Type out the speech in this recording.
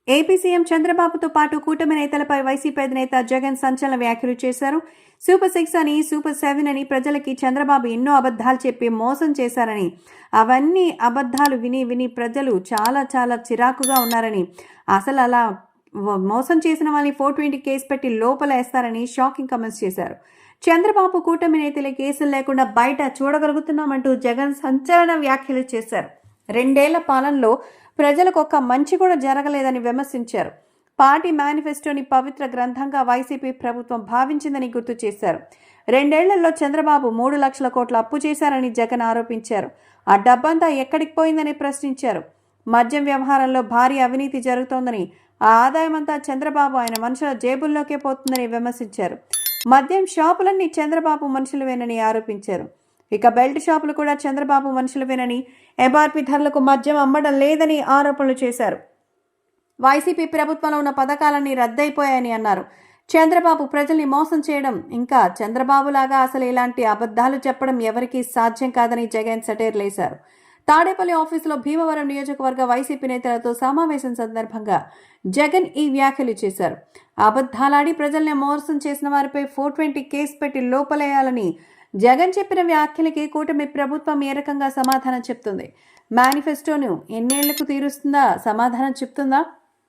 AP CM చంద్రబాబుతో పాటు కూటమి నేతలపై వైసీపీ అధినేత జగన్ సంచలన వ్యాఖ్యలు చేశారు. సూపర్ 6 అని, సూపర్ 7 అని ప్రజలకి చంద్రబాబు ఎన్నో అబద్ధాలు చెప్పి మోసం చేశారని, అవన్నీ అబద్ధాలు విని విని ప్రజలు చాలా చాలా చిరాకుగా ఉన్నారని, అసలు అలా మోసం చేసిన వాళ్ళని 420 కేసు పెట్టి లోపల వేస్తారని షాకింగ్ కమెంట్స్ చేశారు. చంద్రబాబు కూటమి నేతల కేసులు లేకుండా బయట చూడగలుగుతున్నామంటూ జగన్ సంచలన వ్యాఖ్యలు చేశారు. 2 ఏళ్ల పాలనలో ప్రజలకు ఒక్క మంచి కూడా జరగలేదని విమర్శించారు. పార్టీ మేనిఫెస్టోని పవిత్ర గ్రంథంగా వైసీపీ ప్రభుత్వం భావించిందని గుర్తు చేశారు. 2 ఏళ్లలో చంద్రబాబు 3 లక్షల కోట్ల అప్పు చేశారని జగన్ ఆరోపించారు. ఆ డబ్బంతా ఎక్కడికి పోయిందని ప్రశ్నించారు. మద్యం వ్యవహారంలో భారీ అవినీతి జరుగుతోందని, ఆ ఆదాయమంతా చంద్రబాబు ఆయన మనుషుల జేబుల్లోకే పోతుందని విమర్శించారు. మద్యం షాపులన్నీ చంద్రబాబు మనుషులవేనని ఆరోపించారు. ఇక బెల్ట్ షాపులు కూడా చంద్రబాబు మనుషులవేనని, ఎంఆర్పీ ధరలకు మద్యం అమ్మడం లేదని ఆరోపణలు చేశారు. వైసీపీ ప్రభుత్వంలో ఉన్న పథకాలన్నీ రద్దయిపోయాయని అన్నారు. చంద్రబాబు ప్రజల్ని మోసం చేయడం, ఇంకా చంద్రబాబు లాగా అసలు ఇలాంటి అబద్ధాలు చెప్పడం ఎవరికీ సాధ్యం కాదని జగన్ సెటైర్లేశారు. తాడేపల్లి ఆఫీసులో భీమవరం నియోజకవర్గ వైసీపీ నేతలతో సమావేశం సందర్భంగా జగన్ ఈ వ్యాఖ్యలు చేశారు. అబద్ధాలాడి ప్రజల్ని మోసం చేసిన వారిపై 420 కేసు పెట్టి లోపలేయాలని జగన్ చెప్పిన వ్యాఖ్యలకి కూటమి ప్రభుత్వం ఏ రకంగా సమాధానం చెప్తుంది? మేనిఫెస్టోను ఎన్నేళ్లకు తీరుస్తుందా? సమాధానం చెప్తుందా?